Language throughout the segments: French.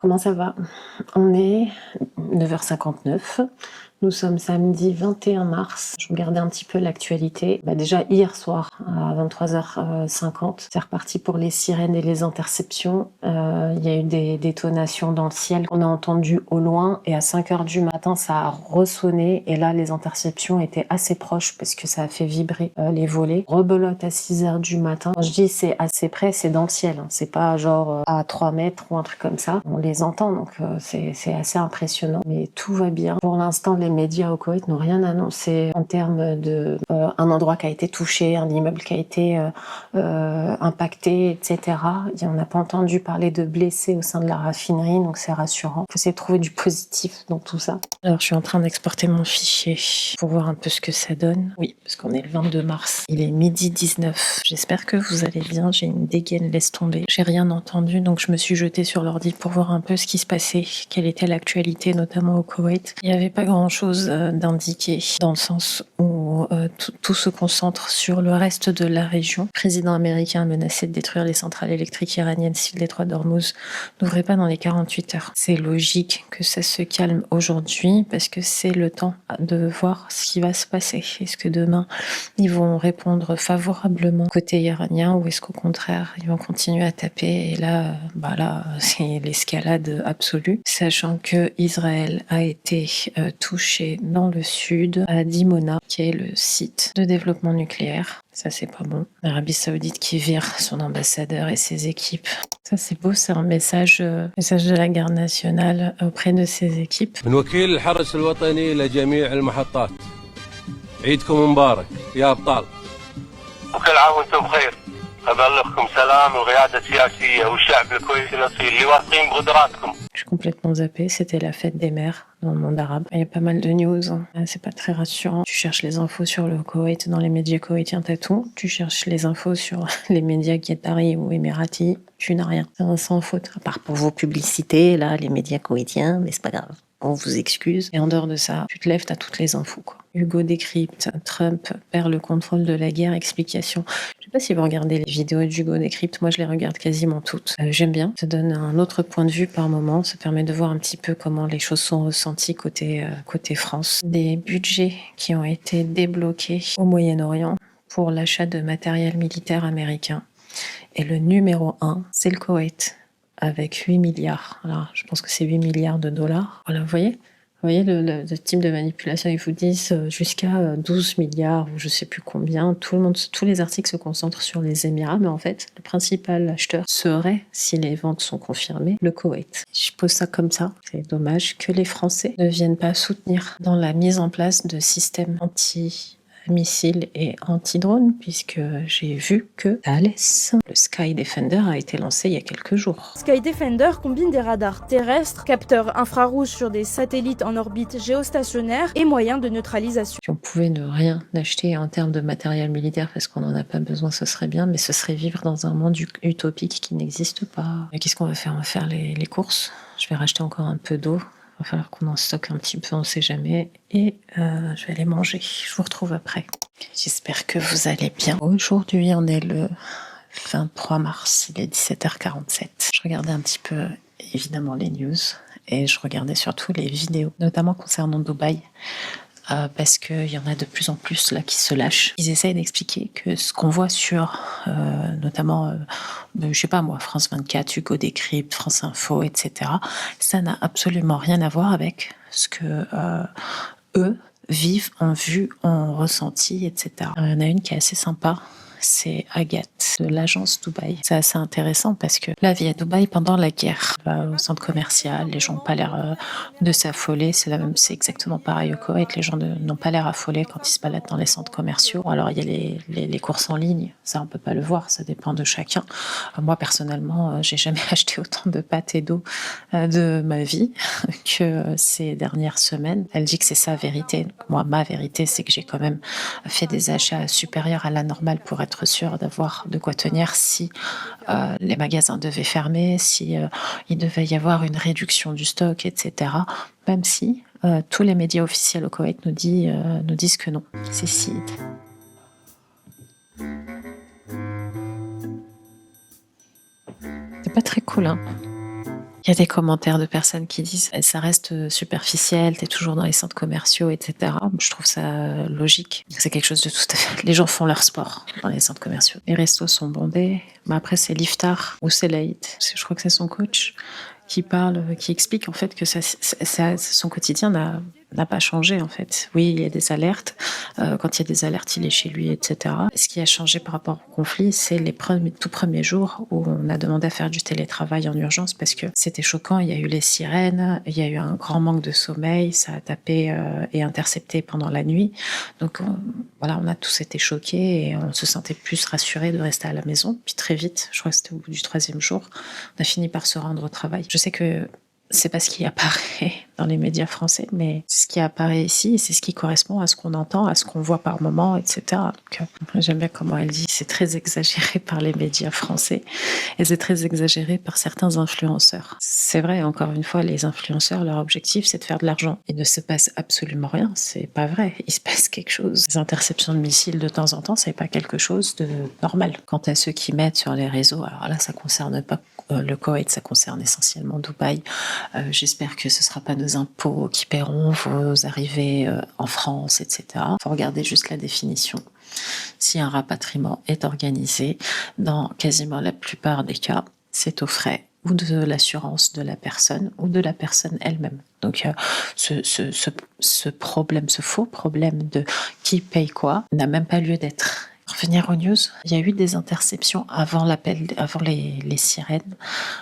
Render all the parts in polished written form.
Comment ça va? On est 9h59. Nous sommes samedi 21 mars. Je regardais un petit peu l'actualité. Déjà hier soir à 23h50, c'est reparti pour les sirènes et les interceptions. Il y a eu des détonations dans le ciel qu'on a entendu au loin et à 5h du matin ça a ressonné et là les interceptions étaient assez proches parce que ça a fait vibrer les volets. Rebelote à 6h du matin. Quand je dis c'est assez près, c'est dans le ciel. C'est pas genre à 3 mètres ou un truc comme ça. On les entend donc c'est assez impressionnant. Mais tout va bien. Pour l'instant les médias au Koweït n'ont rien annoncé en termes de un endroit qui a été touché, un immeuble qui a été impacté, etc. On n'a pas entendu parler de blessés au sein de la raffinerie, donc c'est rassurant. Il faut essayer de trouver du positif dans tout ça. Alors je suis en train d'exporter mon fichier pour voir un peu ce que ça donne. Oui, parce qu'on est le 22 mars. Il est midi 19. J'espère que vous allez bien. J'ai une dégaine, laisse tomber. J'ai rien entendu, donc je me suis jetée sur l'ordi pour voir un peu ce qui se passait, quelle était l'actualité, notamment au Koweït. Il n'y avait pas grand-chose d'indiqué, dans le sens où tout se concentre sur le reste de la région. Le président américain a menacé de détruire les centrales électriques iraniennes si le détroit d'Ormuz n'ouvrait pas dans les 48 heures. C'est logique que ça se calme aujourd'hui parce que c'est le temps de voir ce qui va se passer. Est-ce que demain, ils vont répondre favorablement côté iranien ou est-ce qu'au contraire, ils vont continuer à taper et là, c'est l'escalade absolue. Sachant que Israël a été touché dans le sud, à Dimona, qui est le site de développement nucléaire. Ça, c'est pas bon. L'Arabie Saoudite qui vire son ambassadeur et ses équipes. Ça, c'est beau, c'est un message de la garde nationale auprès de ses équipes. من وكيل الحرس الوطني لجميع المحطات عيدكم مبارك يا أبطال وكل عام وانتم بخير أبلغكم سلام وقيادة سياسية والشعب الكويتي الأصيل اللي واثقين بقدراتكم. Je suis complètement zappée, c'était la fête des mères dans le monde arabe. Il y a pas mal de news, c'est pas très rassurant. Tu cherches les infos sur le Koweït, dans les médias koweïtiens, t'as tout. Tu cherches les infos sur les médias qatari ou émiratis, tu n'as rien. C'est un sans faute. À part pour vos publicités, là, les médias koweïtiens, mais c'est pas grave. On vous excuse. Et en dehors de ça, tu te lèves, t'as toutes les infos, quoi. Hugo décrypte, Trump perd le contrôle de la guerre, explication. Je sais pas si vous regardez les vidéos d'Hugo décrypte, moi je les regarde quasiment toutes. J'aime bien, ça donne un autre point de vue par moment, ça permet de voir un petit peu comment les choses sont ressenties côté France. Des budgets qui ont été débloqués au Moyen-Orient pour l'achat de matériel militaire américain. Et le numéro 1, c'est le Koweït, avec 8 milliards. Alors, je pense que c'est 8 milliards de dollars. Voilà, vous voyez le type de manipulation, ils vous disent jusqu'à 12 milliards ou je sais plus combien. Tous les articles se concentrent sur les Émirats, mais en fait, le principal acheteur serait, si les ventes sont confirmées, le Koweït. Je pose ça comme ça. C'est dommage que les Français ne viennent pas soutenir dans la mise en place de systèmes anti-missiles et anti-drones, puisque j'ai vu que Thales, le Sky Defender, a été lancé il y a quelques jours. Sky Defender combine des radars terrestres, capteurs infrarouges sur des satellites en orbite géostationnaire et moyens de neutralisation. Si on pouvait ne rien acheter en termes de matériel militaire parce qu'on n'en a pas besoin, ce serait bien, mais ce serait vivre dans un monde utopique qui n'existe pas. Et qu'est-ce qu'on va faire? On va faire les courses. Je vais racheter encore un peu d'eau. Il va falloir qu'on en stocke un petit peu, on ne sait jamais. Et je vais aller manger. Je vous retrouve après. J'espère que vous allez bien. Aujourd'hui, on est le 23 mars, il est 17h47. Je regardais un petit peu, évidemment, les news. Et je regardais surtout les vidéos, notamment concernant Dubaï. Parce qu'il y en a de plus en plus là qui se lâchent. Ils essayent d'expliquer que ce qu'on voit sur, notamment, je sais pas moi, France 24, Hugo décrypte, France Info, etc., ça n'a absolument rien à voir avec ce que eux vivent, ont vu, ont ressenti, etc. Il y en a une qui est assez sympa. C'est Agathe de l'agence Dubaï. C'est assez intéressant parce que la vie à Dubaï pendant la guerre, au centre commercial, les gens n'ont pas l'air de s'affoler. C'est exactement pareil au Koweït. Les gens n'ont pas l'air affolés quand ils se baladent dans les centres commerciaux. Alors il y a les courses en ligne, ça on peut pas le voir, ça dépend de chacun. Moi personnellement, j'ai jamais acheté autant de pâtes et d'eau de ma vie que ces dernières semaines. Elle dit que c'est sa vérité. Moi, ma vérité, c'est que j'ai quand même fait des achats supérieurs à la normale pour être sûre d'avoir de quoi tenir si les magasins devaient fermer, si il devait y avoir une réduction du stock, etc. Même si tous les médias officiels au Koweït nous disent que non. C'est si. C'est pas très cool, hein. Il y a des commentaires de personnes qui disent « ça reste superficiel, t'es toujours dans les centres commerciaux, etc. » Je trouve ça logique. C'est quelque chose de tout à fait... Les gens font leur sport dans les centres commerciaux. Les restos sont bondés. Mais après, c'est l'iftar ou c'est l'Aïd. Je crois que c'est son coach qui parle, qui explique en fait que son quotidien n'a pas changé en fait. Oui, il y a des alertes. Quand il y a des alertes, il est chez lui, etc. Ce qui a changé par rapport au conflit, c'est les tout premiers jours où on a demandé à faire du télétravail en urgence parce que c'était choquant. Il y a eu les sirènes, il y a eu un grand manque de sommeil, ça a tapé et intercepté pendant la nuit. Donc voilà, on a tous été choqués et on se sentait plus rassurés de rester à la maison. Puis très vite, je crois que c'était au bout du 3e jour, on a fini par se rendre au travail. Je sais que c'est pas ce qui apparaît dans les médias français, mais c'est ce qui apparaît ici et c'est ce qui correspond à ce qu'on entend, à ce qu'on voit par moment, etc. Donc, j'aime bien comment elle dit, c'est très exagéré par les médias français et c'est très exagéré par certains influenceurs. C'est vrai, encore une fois, les influenceurs, leur objectif, c'est de faire de l'argent. Il ne se passe absolument rien, c'est pas vrai. Il se passe quelque chose. Les interceptions de missiles de temps en temps, c'est pas quelque chose de normal. Quant à ceux qui mettent sur les réseaux, alors là, ça concerne pas le Koweït, ça concerne essentiellement Dubaï. J'espère que ce ne sera pas nos impôts qui paieront vos arrivées en France, etc. Il faut regarder juste la définition. Si un rapatriement est organisé, dans quasiment la plupart des cas, c'est aux frais ou de l'assurance de la personne ou de la personne elle-même. Donc ce problème, ce faux problème de qui paye quoi n'a même pas lieu d'être. Pour revenir aux news, il y a eu des interceptions avant l'appel, avant les sirènes,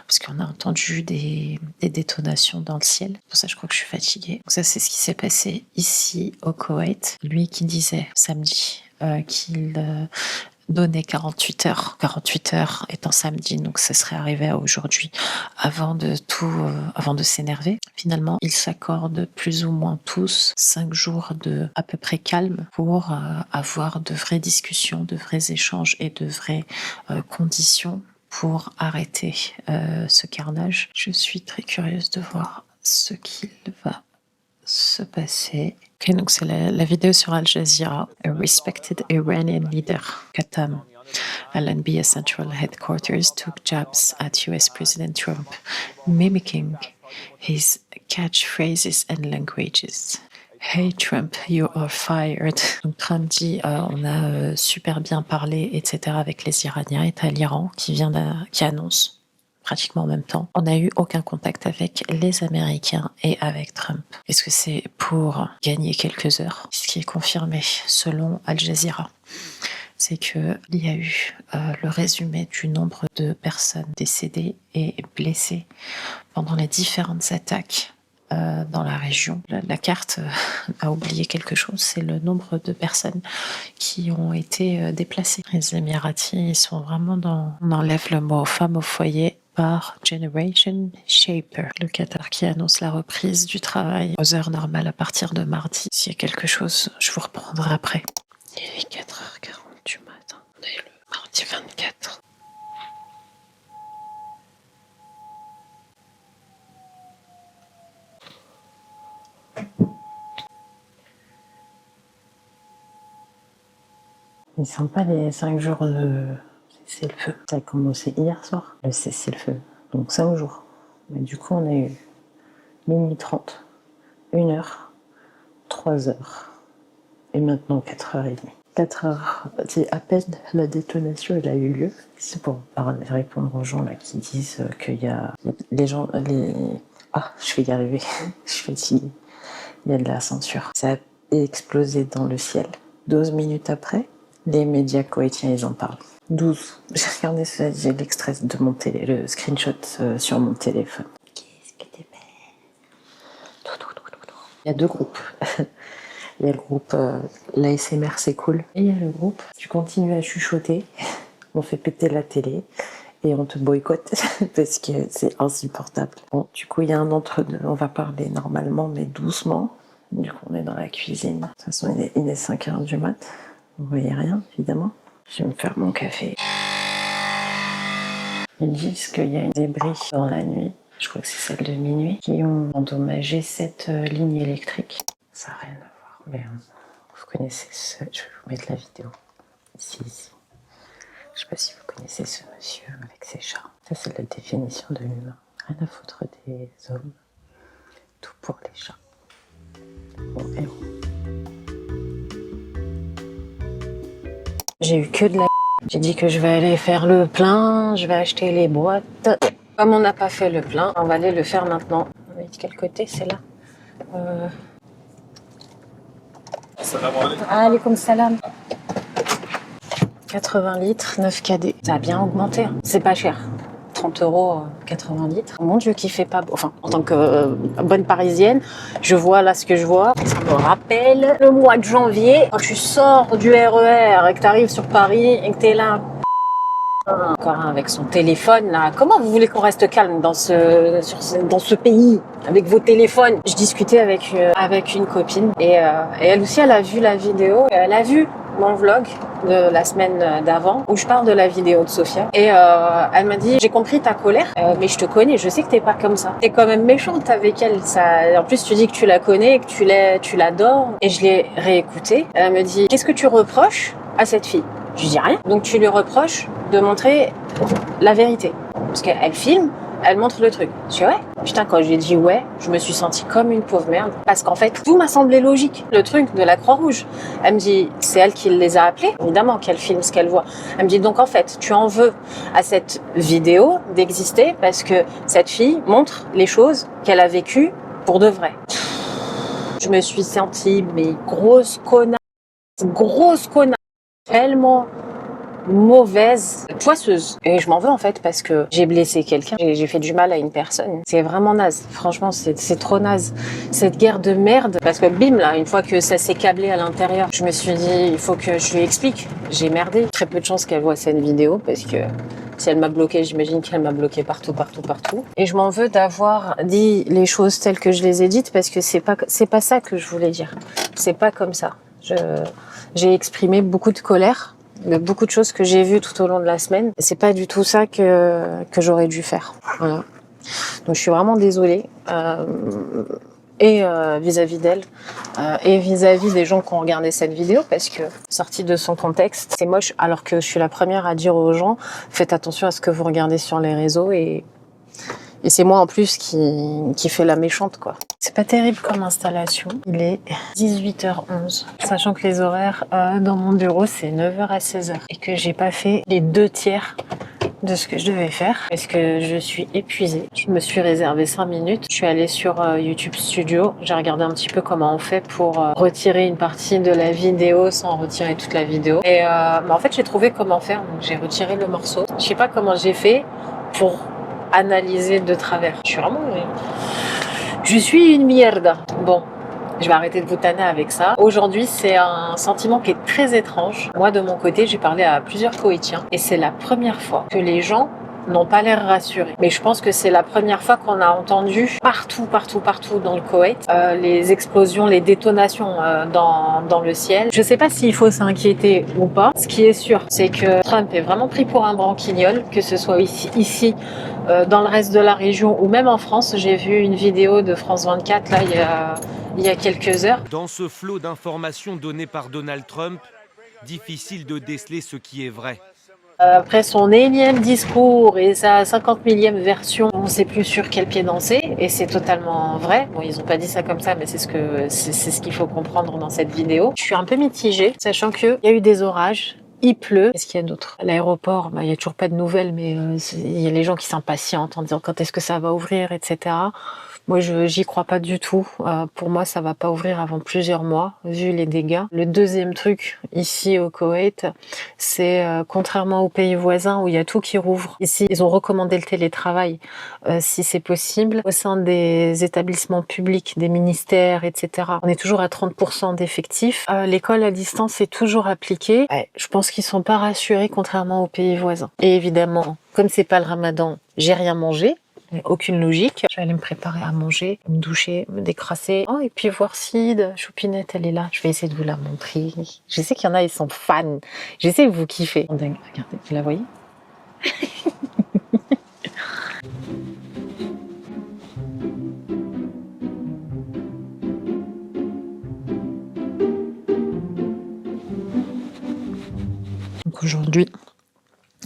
parce qu'on a entendu des détonations dans le ciel. Pour ça, je crois que je suis fatiguée. Donc ça, c'est ce qui s'est passé ici au Koweït. Lui qui disait samedi qu'il donnait 48 heures. 48 heures étant samedi, donc ça serait arrivé à aujourd'hui, avant de s'énerver. Finalement, ils s'accordent plus ou moins tous 5 jours de à peu près calme pour avoir de vraies discussions, de vrais échanges et de vraies conditions pour arrêter ce carnage. Je suis très curieuse de voir ce qu'il va se passer. Ok, donc c'est la vidéo sur Al Jazeera. A respected Iranian leader, Khattam Al-Anbiya Central Headquarters took jabs at US President Trump, mimicking his catchphrases and languages. Hey Trump, you are fired. Donc Trump dit on a super bien parlé, etc. avec les Iraniens et à l'Iran qui annonce pratiquement en même temps. On n'a eu aucun contact avec les Américains et avec Trump. Est-ce que c'est pour gagner quelques heures? Ce qui est confirmé selon Al Jazeera, c'est qu'il y a eu le résumé du nombre de personnes décédées et blessées pendant les différentes attaques dans la région. La carte a oublié quelque chose, c'est le nombre de personnes qui ont été déplacées. Les Émiratis, ils sont vraiment on enlève le mot femme au foyer par Generation Shaper. Le Qatar qui annonce la reprise du travail aux heures normales à partir de mardi. S'il y a quelque chose, je vous reprendrai après. Il est 4h40 du matin. On est le mardi 24. Ils ne sont pas les 5 jours de cessez-le-feu. Ça a commencé hier soir, le cessez-le-feu. Donc 5 jours. Mais du coup, on a eu minuit 30, 1h, 3h, et maintenant 4h30. 4h, c'est à peine la détonation elle a eu lieu. C'est pour répondre aux gens là qui disent qu'il y a les gens, Ah, je vais y arriver, je suis fatiguée. Il y a de la censure. Ça a explosé dans le ciel. 12 minutes après, les médias koweïtiens, ils en parlent. 12. J'ai regardé ça, j'ai l'extrait de le screenshot sur mon téléphone. Qu'est-ce que t'es belle. Il y a 2 groupes. Il y a le groupe l'ASMR c'est cool. Et il y a le groupe tu continues à chuchoter, on fait péter la télé et on te boycotte parce que c'est insupportable. Bon, du coup il y a un entre-deux, on va parler normalement mais doucement. Du coup on est dans la cuisine. De toute façon il est 5h du mat. Vous voyez rien évidemment. Je vais me faire mon café. Ils disent qu'il y a une débris dans la nuit, je crois que c'est celle de minuit, qui ont endommagé cette ligne électrique. Ça n'a rien à voir, mais vous connaissez je vais vous mettre la vidéo. Ici. Je sais pas si vous connaissez ce monsieur avec ses chats. Ça, c'est la définition de l'humain. Rien à foutre des hommes. Tout pour les chats. Bon, hello. J'ai eu que de la... J'ai dit que je vais aller faire le plein, je vais acheter les boîtes. Comme on n'a pas fait le plein, on va aller le faire maintenant. On de quel côté c'est là Salam alaikum. Alaykoum salam. 80 litres, 9 KD. Ça a bien augmenté. Hein. C'est pas cher. 30 €, 80 litres. Mon Dieu, qui fait pas beau. Enfin, en tant que bonne parisienne, je vois là ce que je vois. Ça me rappelle le mois de janvier, quand tu sors du RER et que tu arrives sur Paris et que tu es là. Encore un avec son téléphone là. Comment vous voulez qu'on reste calme dans ce pays avec vos téléphones? Je discutais avec une copine et elle aussi elle a vu la vidéo et elle a vu mon vlog de la semaine d'avant où je parle de la vidéo de Sophia et elle m'a dit j'ai compris ta colère mais je te connais, je sais que t'es pas comme ça, t'es quand même méchante avec elle. En plus tu dis que tu la connais et que tu l'adores et je l'ai réécoutée. Elle me dit qu'est-ce que tu reproches à cette fille? Je dis rien. Donc tu lui reproches de montrer la vérité. Parce qu'elle filme, elle montre le truc. Je dis ouais. Putain, quand j'ai dit ouais, je me suis sentie comme une pauvre merde. Parce qu'en fait, tout m'a semblé logique. Le truc de la Croix-Rouge. Elle me dit, c'est elle qui les a appelés. Évidemment qu'elle filme ce qu'elle voit. Elle me dit, donc en fait, tu en veux à cette vidéo d'exister parce que cette fille montre les choses qu'elle a vécues pour de vrai. Je me suis sentie, mais grosse connasse. Tellement mauvaise, poisseuse. Et je m'en veux en fait parce que j'ai blessé quelqu'un, j'ai fait du mal à une personne. C'est vraiment naze. Franchement, c'est trop naze. Cette guerre de merde. Parce que bim là, une fois que ça s'est câblé à l'intérieur, je me suis dit, il faut que je lui explique. J'ai merdé. Très peu de chance qu'elle voit cette vidéo parce que si elle m'a bloqué, j'imagine qu'elle m'a bloqué partout. Et je m'en veux d'avoir dit les choses telles que je les ai dites parce que c'est pas ça que je voulais dire. C'est pas comme ça. J'ai exprimé beaucoup de colère, beaucoup de choses que j'ai vues tout au long de la semaine. C'est pas du tout ça que j'aurais dû faire. Voilà. Donc je suis vraiment désolée. Vis-à-vis d'elle et vis-à-vis des gens qui ont regardé cette vidéo parce que sortie de son contexte, c'est moche alors que je suis la première à dire aux gens faites attention à ce que vous regardez sur les réseaux et c'est moi en plus qui fait la méchante quoi. C'est pas terrible comme installation. Il est 18h11, sachant que les horaires dans mon bureau c'est 9h à 16h et que j'ai pas fait les 2/3 de ce que je devais faire parce que je suis épuisée. Je me suis réservé 5 minutes. Je suis allée sur YouTube Studio. J'ai regardé un petit peu comment on fait pour retirer une partie de la vidéo sans retirer toute la vidéo. Et en fait j'ai trouvé comment faire. Donc j'ai retiré le morceau. Je sais pas comment j'ai fait pour analyser de travers. Je suis une mierda. Bon, je vais arrêter de vous tanner avec ça. Aujourd'hui, c'est un sentiment qui est très étrange. Moi, de mon côté, j'ai parlé à plusieurs Koweïtiens et c'est la première fois que les gens n'ont pas l'air rassurés. Mais je pense que c'est la première fois qu'on a entendu partout dans le Koweït les explosions, les détonations dans le ciel. Je sais pas s'il faut s'inquiéter ou pas. Ce qui est sûr, c'est que Trump est vraiment pris pour un branquignol, que ce soit ici dans le reste de la région ou même en France. J'ai vu une vidéo de France 24 là il y a quelques heures. Dans ce flot d'informations données par Donald Trump, difficile de déceler ce qui est vrai. Après son énième discours et sa 50 millième version, on ne sait plus sur quel pied danser et c'est totalement vrai. Bon, ils n'ont pas dit ça comme ça, mais c'est ce qu'il faut comprendre dans cette vidéo. Je suis un peu mitigée, sachant qu'il y a eu des orages. Il pleut. Qu'est-ce qu'il y a d'autre? À l'aéroport, il y a toujours pas de nouvelles, mais il y a les gens qui s'impatientent en disant quand est-ce que ça va ouvrir, etc. Moi, j'y crois pas du tout. Pour moi, ça va pas ouvrir avant plusieurs mois, vu les dégâts. Le deuxième truc, ici au Koweït, c'est contrairement aux pays voisins où il y a tout qui rouvre. Ici, ils ont recommandé le télétravail, si c'est possible. Au sein des établissements publics, des ministères, etc., on est toujours à 30% d'effectifs. L'école à distance est toujours appliquée. Ouais, je pense qu'ils sont pas rassurés, contrairement aux pays voisins. Et évidemment, comme c'est pas le ramadan, j'ai rien mangé. Aucune logique. Je vais aller me préparer à manger, me doucher, me décrasser. Oh, et puis voir si Choupinette, elle est là. Je vais essayer de vous la montrer. Je sais qu'il y en a, ils sont fans. J'essaie de vous kiffer. Oh, dingue, regardez, vous la voyez? Donc aujourd'hui,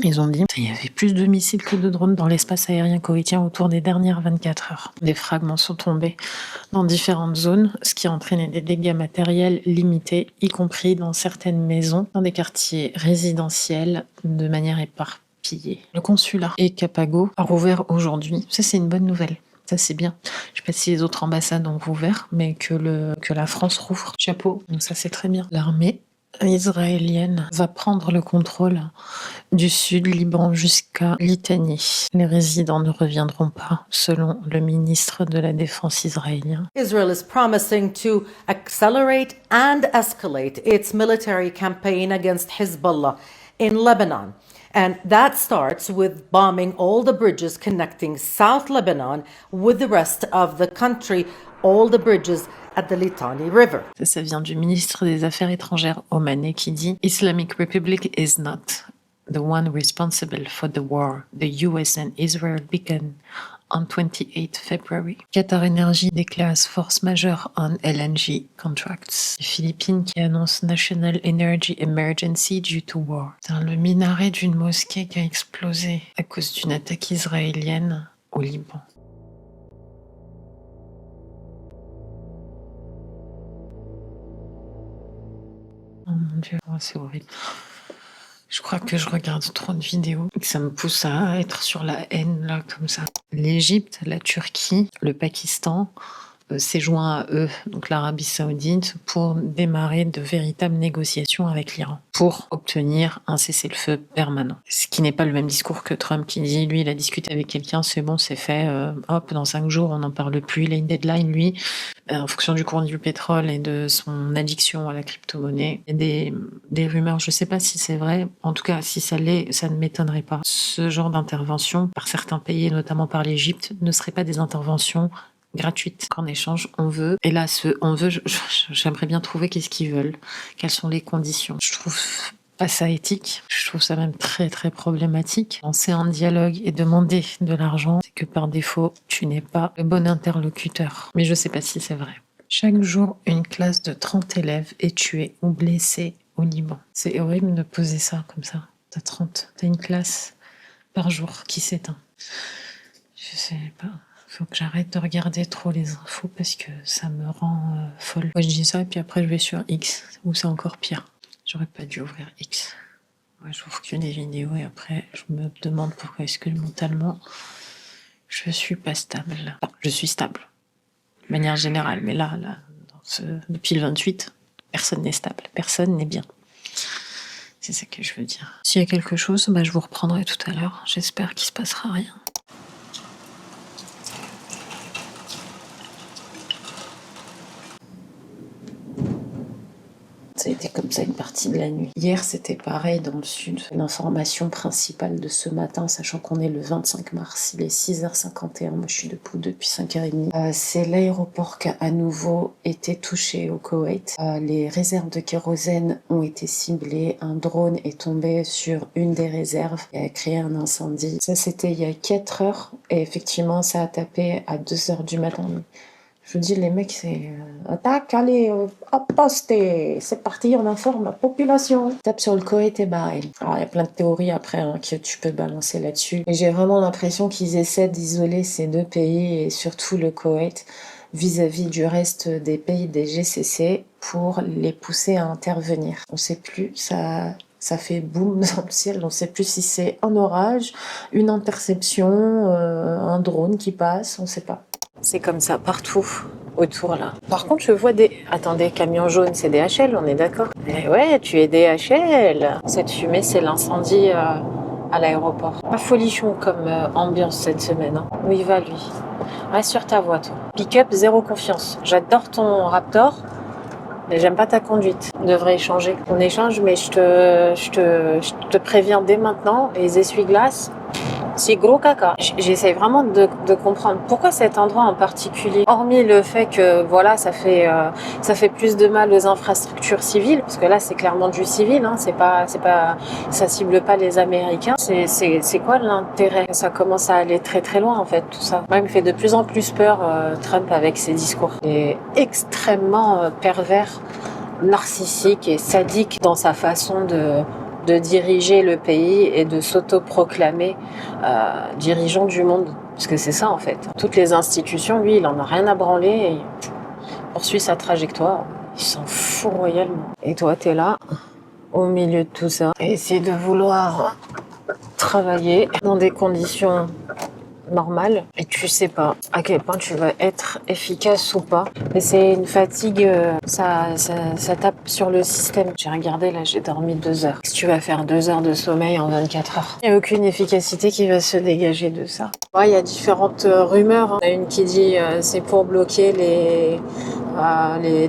Ils ont dit qu'il y avait plus de missiles que de drones dans l'espace aérien koweïtien autour des dernières 24 heures. Des fragments sont tombés dans différentes zones, ce qui a entraîné des dégâts matériels limités, y compris dans certaines maisons, dans des quartiers résidentiels, de manière éparpillée. Le consulat et Capago a rouvert aujourd'hui. Ça, c'est une bonne nouvelle. Ça, c'est bien. Je sais pas si les autres ambassades ont rouvert, mais que la France rouvre. Chapeau. Donc ça, c'est très bien. L'armée israélienne va prendre le contrôle du sud Liban jusqu'à Litanie. Les résidents ne reviendront pas, selon le ministre de la Défense israélien. Israel is promising to accelerate and escalate its military campaign against Hezbollah in Lebanon. And that starts with bombing all the bridges connecting South Lebanon with the rest of the country, all the bridges at the Litani River. Ça vient du ministre des Affaires étrangères omanais qui dit « Islamic Republic is not the one responsible for the war the US and Israel began on 28 February. Qatar Energy déclare force majeure on LNG contracts. Les Philippines qui annoncent National Energy Emergency due to war. C'est le minaret d'une mosquée qui a explosé à cause d'une attaque israélienne au Liban. Oh mon Dieu, c'est horrible. Je crois que je regarde trop de vidéos et que ça me pousse à être sur la haine, là, comme ça. L'Égypte, la Turquie, le Pakistan s'est joint à eux, donc l'Arabie Saoudite, pour démarrer de véritables négociations avec l'Iran, pour obtenir un cessez-le-feu permanent. Ce qui n'est pas le même discours que Trump qui dit, lui, il a discuté avec quelqu'un, c'est bon, c'est fait, hop, dans 5 jours, on n'en parle plus, il a une deadline, lui, en fonction du cours du pétrole et de son addiction à la crypto-monnaie. Il y a des rumeurs, je ne sais pas si c'est vrai, en tout cas, si ça l'est, ça ne m'étonnerait pas. Ce genre d'intervention, par certains pays, et notamment par l'Égypte, ne serait pas des interventions gratuite. En échange, on veut. Et là, on veut, j'aimerais bien trouver qu'est-ce qu'ils veulent. Quelles sont les conditions. Je trouve pas ça éthique. Je trouve ça même très, très problématique. Lancer un dialogue et demander de l'argent, c'est que par défaut, tu n'es pas le bon interlocuteur. Mais je sais pas si c'est vrai. Chaque jour, une classe de 30 élèves est tuée ou blessée au Liban. C'est horrible de poser ça comme ça. T'as une classe par jour qui s'éteint. Je sais pas. Faut que j'arrête de regarder trop les infos parce que ça me rend folle. Moi, je dis ça et puis après je vais sur X où c'est encore pire. J'aurais pas dû ouvrir X. Moi, j'ouvre que des vidéos et après je me demande pourquoi est-ce que mentalement je suis pas stable. Enfin, je suis stable de manière générale, mais là depuis le 28, personne n'est stable, personne n'est bien. C'est ça que je veux dire. S'il y a quelque chose, je vous reprendrai tout à l'heure. J'espère qu'il se passera rien. Ça a été comme ça une partie de la nuit. Hier, c'était pareil dans le sud. L'information principale de ce matin, sachant qu'on est le 25 mars, il est 6h51, moi je suis debout depuis 5h30. C'est l'aéroport qui a à nouveau été touché au Koweït. Les réserves de kérosène ont été ciblées. Un drone est tombé sur une des réserves et a créé un incendie. Ça, c'était il y a 4 heures et effectivement, ça a tapé à 2h du matin. Je vous dis, les mecs, c'est attaque, allez, hop, poste, c'est parti, on informe la population. Tape sur le Koweït et Bahreïn. Alors, il y a plein de théories après que tu peux balancer là-dessus. Et j'ai vraiment l'impression qu'ils essaient d'isoler ces deux pays et surtout le Koweït vis-à-vis du reste des pays des GCC pour les pousser à intervenir. On ne sait plus, ça fait boum dans le ciel, on ne sait plus si c'est un orage, une interception, un drone qui passe, on ne sait pas. C'est comme ça partout autour là. Par contre, je vois des... Attendez, camion jaune, c'est DHL, on est d'accord? Eh ouais, tu es DHL. Cette fumée, c'est l'incendie à l'aéroport. Pas folichon comme ambiance cette semaine. Hein. Où il va, lui? Reste sur ta voie, toi. Pick-up, zéro confiance. J'adore ton Raptor, mais j'aime pas ta conduite. On devrait échanger. On échange, mais je te préviens dès maintenant, les essuie-glaces, c'est gros caca. J'essaie vraiment de comprendre pourquoi cet endroit en particulier, hormis le fait que voilà, ça fait plus de mal aux infrastructures civiles, parce que là c'est clairement du civil, hein, c'est pas, ça cible pas les Américains. C'est quoi l'intérêt? Ça commence à aller très très loin en fait tout ça. Moi, il me fait de plus en plus peur Trump avec ses discours. Il est extrêmement pervers, narcissique et sadique dans sa façon de de diriger le pays et de s'autoproclamer dirigeant du monde. Parce que c'est ça en fait. Toutes les institutions, lui, il en a rien à branler et il poursuit sa trajectoire. Il s'en fout royalement. Et toi, t'es là, au milieu de tout ça, et essayer de vouloir travailler dans des conditions normales et tu sais pas à quel point tu vas être efficace ou pas. Et c'est une fatigue, ça tape sur le système. J'ai regardé là, j'ai dormi 2 heures. Si tu vas faire 2 heures de sommeil en 24 heures, il n'y a aucune efficacité qui va se dégager de ça. Il y a différentes rumeurs. Il y en a une qui dit c'est pour bloquer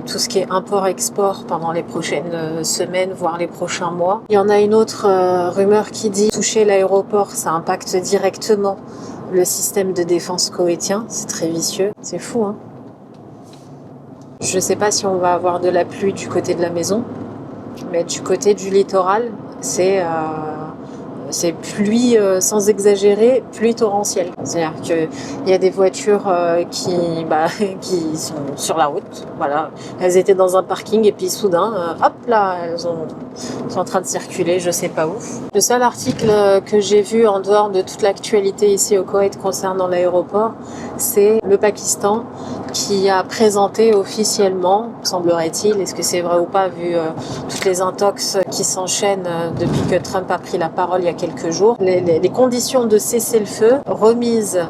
tout ce qui est import-export pendant les prochaines semaines, voire les prochains mois. Il y en a une autre rumeur qui dit toucher l'aéroport, ça impacte directement le système de défense koweïtien. C'est très vicieux. C'est fou, hein. Je sais pas si on va avoir de la pluie du côté de la maison, mais du côté du littoral, c'est pluie, sans exagérer, pluie torrentielle. C'est-à-dire qu'il y a des voitures qui sont sur la route. Voilà. Elles étaient dans un parking et puis soudain, hop là, elles sont en train de circuler, je sais pas où. Le seul article que j'ai vu en dehors de toute l'actualité ici au Koweït concernant l'aéroport, c'est le Pakistan qui a présenté officiellement, semblerait-il, est-ce que c'est vrai ou pas, vu toutes les intox qui s'enchaînent depuis que Trump a pris la parole il y a quelques jours, les conditions de cessez-le-feu remises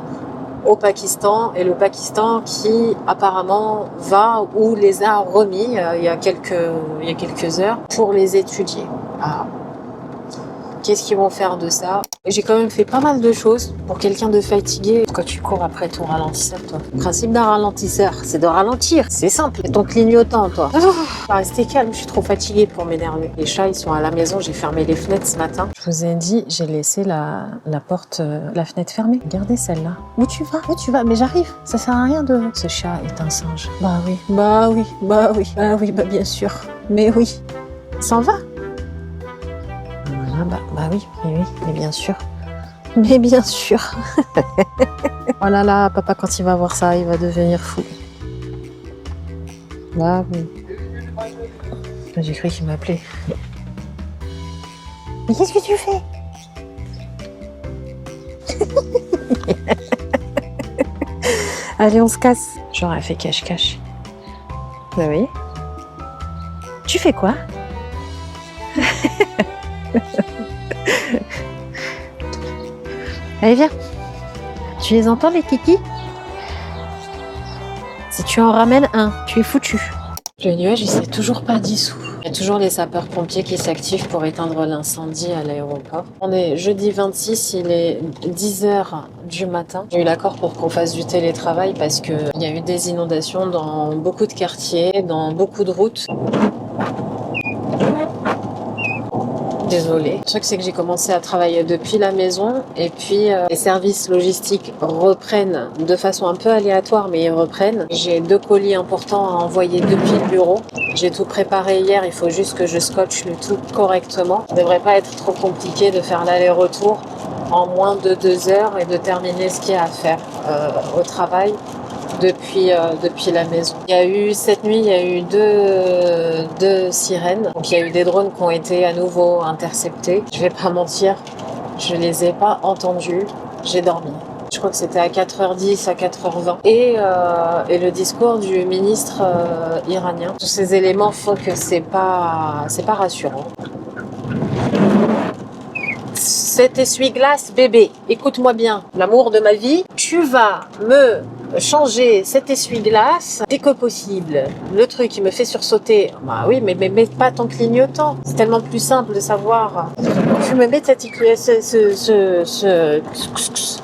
au Pakistan, et le Pakistan qui apparemment va ou les a remis il y a quelques heures pour les étudier. Ah. Qu'est-ce qu'ils vont faire de ça? J'ai quand même fait pas mal de choses pour quelqu'un de fatigué. Quand tu cours après ton ralentisseur, toi. Le principe d'un ralentisseur, c'est de ralentir. C'est simple. C'est ton clignotant, toi. Restez calme, je suis trop fatiguée pour m'énerver. Les chats, ils sont à la maison, j'ai fermé les fenêtres ce matin. Je vous ai dit, j'ai laissé la porte, la fenêtre fermée. Regardez celle-là. Où tu vas? Où tu vas? Mais j'arrive. Ça sert à rien de... Ce chat est un singe. Bah oui, bien sûr. Mais oui. S'en va. Bah oui, mais bien sûr. Mais bien sûr. Oh là là, papa, quand il va voir ça, il va devenir fou. Bah oui. J'ai cru qu'il m'appelait. Mais qu'est-ce que tu fais? Allez, on se casse. Genre, elle fait cache-cache. Bah oui. Tu fais quoi? Allez, viens. Tu les entends, les kikis? Si tu en ramènes un, tu es foutu. Le nuage, il s'est toujours pas dissous. Il y a toujours les sapeurs-pompiers qui s'activent pour éteindre l'incendie à l'aéroport. On est jeudi 26, il est 10h du matin. J'ai eu l'accord pour qu'on fasse du télétravail parce qu'il y a eu des inondations dans beaucoup de quartiers, dans beaucoup de routes. Désolée. Le truc, c'est que j'ai commencé à travailler depuis la maison et puis les services logistiques reprennent de façon un peu aléatoire, mais ils reprennent. J'ai 2 colis importants à envoyer depuis le bureau. J'ai tout préparé hier, il faut juste que je scotche le tout correctement. Ça devrait pas être trop compliqué de faire l'aller-retour en moins de 2 heures et de terminer ce qu'il y a à faire au travail. Depuis la maison. Cette nuit, il y a eu deux sirènes. Donc il y a eu des drones qui ont été à nouveau interceptés. Je vais pas mentir, je les ai pas entendus. J'ai dormi. Je crois que c'était à 4h10, à 4h20. Et le discours du ministre iranien. Tous ces éléments font que c'est pas rassurant. Cet essuie-glace, bébé, écoute-moi bien, l'amour de ma vie, tu vas me changer cet essuie-glace dès que possible. Le truc qui me fait sursauter, bah oui, mais mets pas ton clignotant. C'est tellement plus simple de savoir. Tu me mets ce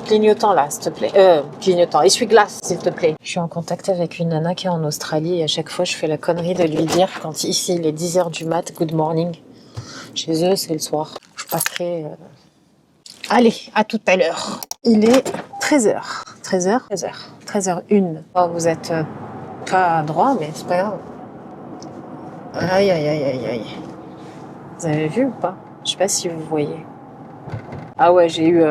clignotant là, s'il te plaît. Clignotant, essuie-glace, s'il te plaît. Je suis en contact avec une nana qui est en Australie et à chaque fois je fais la connerie de lui dire quand ici il est 10h du mat, good morning. Chez eux, c'est le soir. Je passerai... Allez, à tout à l'heure. Il est 13h. 13h01. Oh, vous êtes pas droit, mais c'est pas grave. Aïe. Vous avez vu ou pas? Je sais pas si vous voyez. Ah ouais, j'ai eu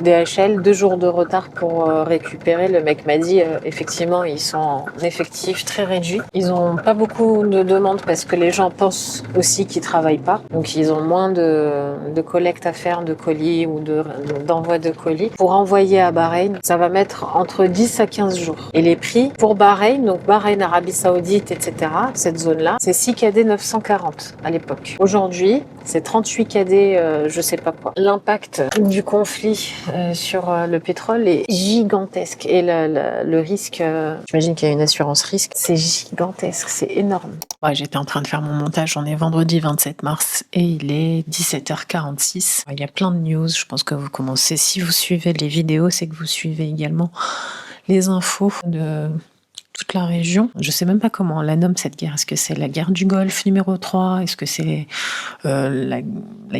DHL 2 jours de retard pour récupérer. Le mec m'a dit effectivement ils sont en effectif très réduit. Ils ont pas beaucoup de demandes parce que les gens pensent aussi qu'ils travaillent pas. Donc ils ont moins de collecte à faire de colis ou d'envoi de colis. Pour envoyer à Bahreïn, ça va mettre entre 10 à 15 jours. Et les prix pour Bahreïn, donc Bahreïn, Arabie Saoudite, etc., cette zone-là, c'est 6 KD 940 à l'époque. Aujourd'hui, c'est 38 KD, je sais pas quoi. L'impact du conflit sur le pétrole est gigantesque et le risque, j'imagine qu'il y a une assurance risque, c'est gigantesque, c'est énorme. Ouais, j'étais en train de faire mon montage, on est vendredi 27 mars et il est 17h46. Il y a plein de news, je pense que vous commencez, si vous suivez les vidéos, c'est que vous suivez également les infos de toute la région. Je sais même pas comment on la nomme cette guerre. Est-ce que c'est la guerre du Golfe numéro 3? Est-ce que c'est la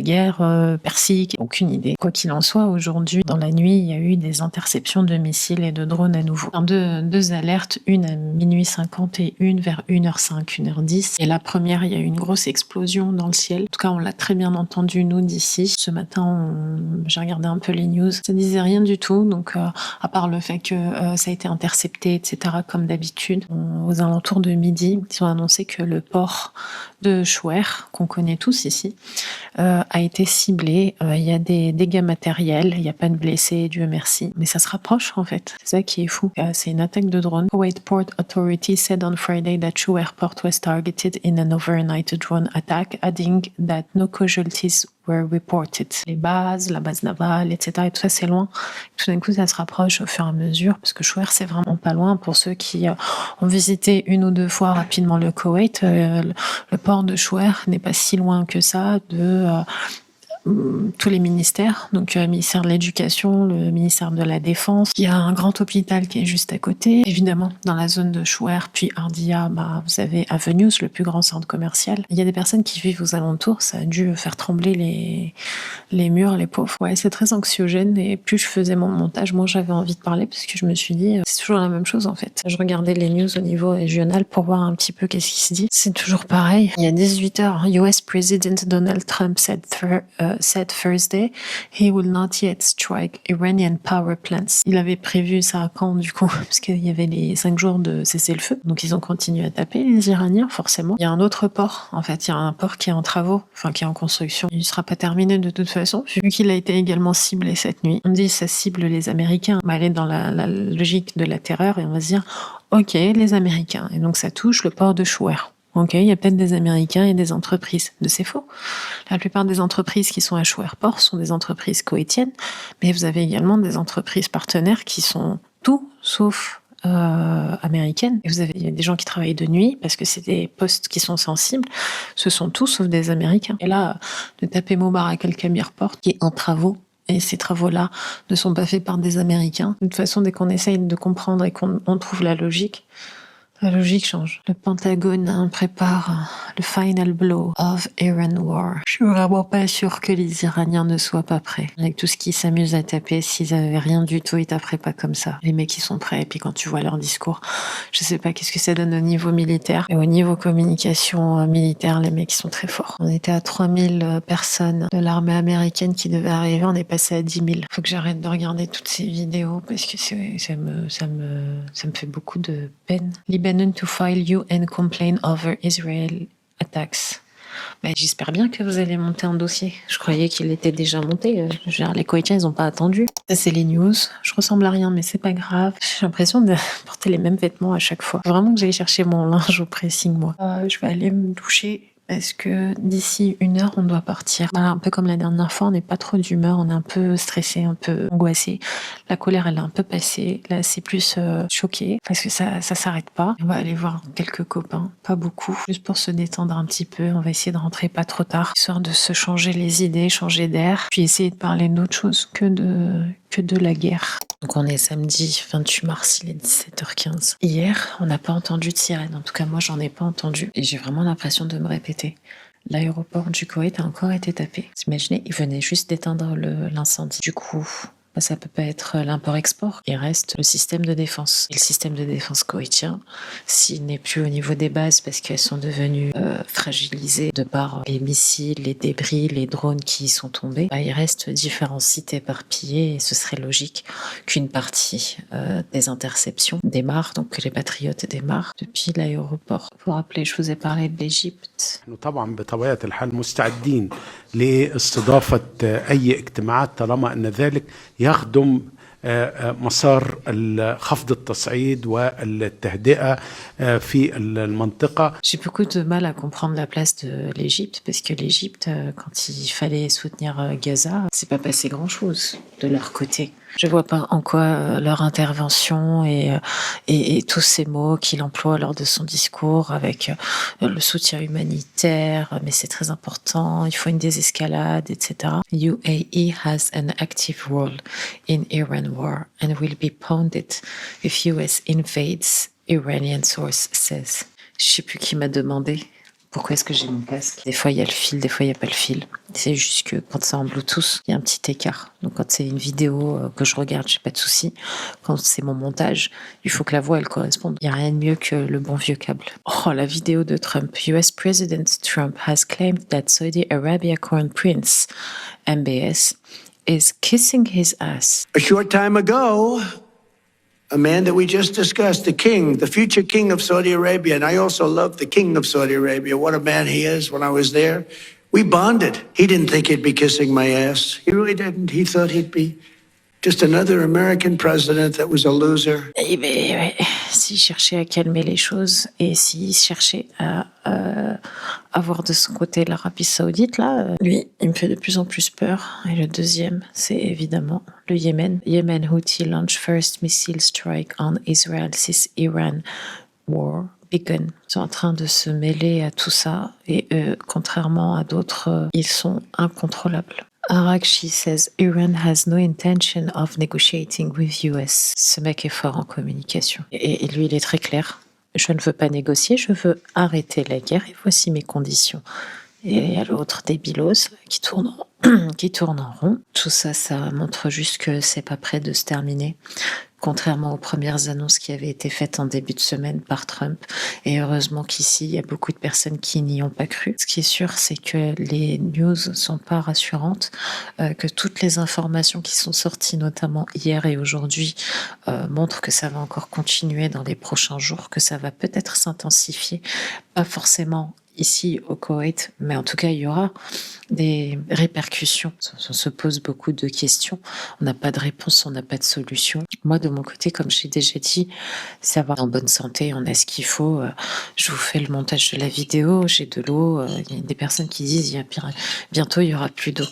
guerre persique? Aucune idée. Quoi qu'il en soit, aujourd'hui, dans la nuit, il y a eu des interceptions de missiles et de drones à nouveau. Deux alertes, une à minuit 50 et une vers 1h05, 1h10. Et la première, il y a eu une grosse explosion dans le ciel. En tout cas, on l'a très bien entendu, nous, d'ici. Ce matin, j'ai regardé un peu les news. Ça disait rien du tout. Donc, à part le fait que ça a été intercepté, etc., comme d'habitude, aux alentours de midi, ils ont annoncé que le port de Chouer, qu'on connaît tous ici, a été ciblé. Il y a des dégâts matériels, il n'y a pas de blessés, Dieu merci. Mais ça se rapproche en fait. C'est ça qui est fou. C'est une attaque de drone. Kuwait Port Authority said on Friday that Chouer Port was targeted in an overnight drone attack, adding that no casualties were reported. Les bases, la base navale, etc. Et tout ça, c'est loin. Tout d'un coup, ça se rapproche au fur et à mesure, parce que Chouer, c'est vraiment pas loin. Pour ceux qui ont visité une ou deux fois rapidement le Koweït, le port de Chouer n'est pas si loin que ça de tous les ministères, donc le ministère de l'Éducation, le ministère de la Défense. Il y a un grand hôpital qui est juste à côté. Évidemment, dans la zone de Chouer, puis Ardia, vous avez Avenues, le plus grand centre commercial. Il y a des personnes qui vivent aux alentours, ça a dû faire trembler les murs, les pauvres. Ouais, c'est très anxiogène et plus je faisais mon montage, moins j'avais envie de parler parce que je me suis dit, c'est toujours la même chose en fait. Je regardais les news au niveau régional pour voir un petit peu qu'est-ce qui se dit. C'est toujours pareil. Il y a 18h, US President Donald Trump said Thursday he will not yet strike Iranian power plants. Il avait prévu ça quand du coup, parce qu'il y avait les 5 jours de cessez-le-feu, donc ils ont continué à taper les Iraniens forcément. Il y a un autre port, en fait, il y a un port qui est en travaux, enfin qui est en construction. Il ne sera pas terminé de toute façon, vu qu'il a été également ciblé cette nuit. On dit ça cible les Américains, elle est dans la logique de la terreur et on va se dire ok, les Américains, et donc ça touche le port de Chouer. Ok, il y a peut-être des Américains et des entreprises. Mais c'est faux. La plupart des entreprises qui sont à Chouer Port sont des entreprises koweïtiennes, mais vous avez également des entreprises partenaires qui sont tout sauf américaines. Et il y a des gens qui travaillent de nuit parce que c'est des postes qui sont sensibles. Ce sont tous sauf des Américains. Et là, de taper Moubarak el-Kabir Port qui est en travaux. Et ces travaux-là ne sont pas faits par des Américains. De toute façon, dès qu'on essaye de comprendre et qu'on trouve la logique change. Le Pentagone prépare le final blow of Iran war. Je suis vraiment pas sûre que les Iraniens ne soient pas prêts. Avec tout ce qu'ils s'amusent à taper, s'ils avaient rien du tout, ils taperaient pas comme ça. Les mecs, ils sont prêts. Et puis quand tu vois leur discours, je sais pas qu'est-ce que ça donne au niveau militaire. Et au niveau communication militaire, les mecs, ils sont très forts. On était à 3000 personnes de l'armée américaine qui devaient arriver. On est passé à 10 000. Faut que j'arrête de regarder toutes ces vidéos parce que ça me fait beaucoup de peine. Lebanon to file UN complaint over Israel attacks. J'espère bien que vous allez monter un dossier. Je croyais qu'il était déjà monté. Les Koweïtiens, ils n'ont pas attendu. Ça, c'est les news. Je ressemble à rien, mais c'est pas grave. J'ai l'impression de porter les mêmes vêtements à chaque fois. Vraiment que j'aille chercher mon linge au pressing, moi. Je vais aller me doucher. Parce que d'ici 1 heure, on doit partir. Un peu comme la dernière fois, on n'est pas trop d'humeur, on est un peu stressé, un peu angoissé. La colère, elle est un peu passée. Là, c'est plus choqué parce que ça s'arrête pas. On va aller voir quelques copains, pas beaucoup, juste pour se détendre un petit peu. On va essayer de rentrer pas trop tard, histoire de se changer les idées, changer d'air, puis essayer de parler d'autre chose que de la guerre. Donc on est samedi 28 mars, il est 17h15. Hier, on n'a pas entendu de sirène. En tout cas, moi, j'en ai pas entendu. Et j'ai vraiment l'impression de me répéter. L'aéroport du Koweït a encore été tapé. Vous imaginez, ils venaient juste d'éteindre l'incendie. Du coup, Ça peut pas être l'import-export. Il reste le système de défense. Et le système de défense koweïtien, s'il n'est plus au niveau des bases parce qu'elles sont devenues fragilisées de par les missiles, les débris, les drones qui y sont tombés, il reste différents sites éparpillés et ce serait logique qu'une partie des interceptions démarre, donc que les patriotes démarrent depuis l'aéroport. Pour rappeler, je vous ai parlé de l'Égypte. طبعا بطبيعة الحال مستعدين لاستضافة أي اجتماعات طالما أن ذلك يخدم مسار خفض التصعيد والتهدئة في المنطقة. J'ai beaucoup de mal à comprendre la place de l'Égypte parce que l'Égypte, quand il fallait soutenir Gaza, c'est pas passé grand-chose de leur côté. Je vois pas en quoi leur intervention et tous ces mots qu'il emploie lors de son discours avec le soutien humanitaire, mais c'est très important, il faut une désescalade, etc. UAE has an active role in Iran war and will be pounded if US invades, Iranian source says. Je sais plus qui m'a demandé pourquoi est-ce que j'ai mon casque. Des fois il y a le fil, des fois il n'y a pas le fil. C'est juste que quand c'est en Bluetooth, il y a un petit écart. Donc quand c'est une vidéo que je regarde, j'ai pas de souci. Quand c'est mon montage, il faut que la voix elle corresponde. Il n'y a rien de mieux que le bon vieux câble. Oh, la vidéo de Trump. US President Trump has claimed that Saudi Arabia Crown Prince, MBS, is kissing his ass. A short time ago, a man that we just discussed, the king, the future king of Saudi Arabia, and I also love the king of Saudi Arabia. What a man he is. When I was there, we bonded. He didn't think he'd be kissing my ass. He really didn't. He thought he'd be just another American president that was a loser. Eh bien, ouais. S'il cherchait à calmer les choses et s'il cherchait à avoir de son côté l'Arabie Saoudite, là, lui, il me fait de plus en plus peur. Et le deuxième, c'est évidemment le Yémen. Yemen Houthi launch first missile strike on Israel since Iran war begun. Ils sont en train de se mêler à tout ça et contrairement à d'autres, ils sont incontrôlables. Arakchi says Iran has no intention of negotiating with US. Ce mec est fort en communication. Et lui, il est très clair. Je ne veux pas négocier, je veux arrêter la guerre et voici mes conditions. Et il y a l'autre débilos qui tourne en rond. Tout ça, ça montre juste que c'est pas près de se terminer. Contrairement aux premières annonces qui avaient été faites en début de semaine par Trump. Et heureusement qu'ici, il y a beaucoup de personnes qui n'y ont pas cru. Ce qui est sûr, c'est que les news sont pas rassurantes, que toutes les informations qui sont sorties, notamment hier et aujourd'hui, montrent que ça va encore continuer dans les prochains jours, que ça va peut-être s'intensifier, pas forcément ici au Koweït, mais en tout cas il y aura des répercussions. On se pose beaucoup de questions, on n'a pas de réponse, on n'a pas de solution. Moi de mon côté, comme j'ai déjà dit, ça va en bonne santé, on a ce qu'il faut. Je vous fais le montage de la vidéo, j'ai de l'eau, il y a des personnes qui disent bientôt il y aura plus d'eau.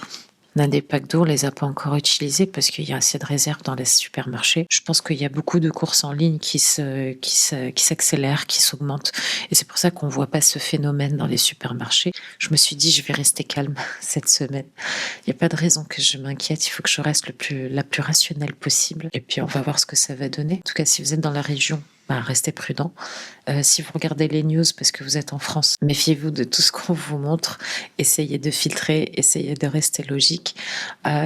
On a des packs d'eau, on les a pas encore utilisés parce qu'il y a assez de réserves dans les supermarchés. Je pense qu'il y a beaucoup de courses en ligne qui s'accélèrent, qui s'augmentent. Et c'est pour ça qu'on voit pas ce phénomène dans les supermarchés. Je me suis dit, je vais rester calme cette semaine. Il n'y a pas de raison que je m'inquiète. Il faut que je reste la plus rationnelle possible. Et puis, on va voir ce que ça va donner. En tout cas, si vous êtes dans la région, restez prudent. Si vous regardez les news parce que vous êtes en France, méfiez-vous de tout ce qu'on vous montre. Essayez de filtrer, essayez de rester logique.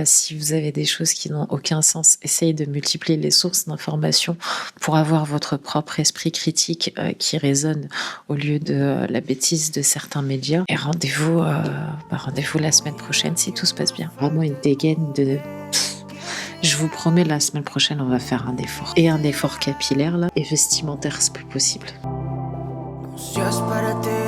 Si vous avez des choses qui n'ont aucun sens, essayez de multiplier les sources d'informations pour avoir votre propre esprit critique qui résonne au lieu de la bêtise de certains médias. Et rendez-vous la semaine prochaine si tout se passe bien. Vraiment une dégaine de... Je vous promets, la semaine prochaine, on va faire un effort. Et un effort capillaire, là, et vestimentaire, c'est plus possible. Just para ti.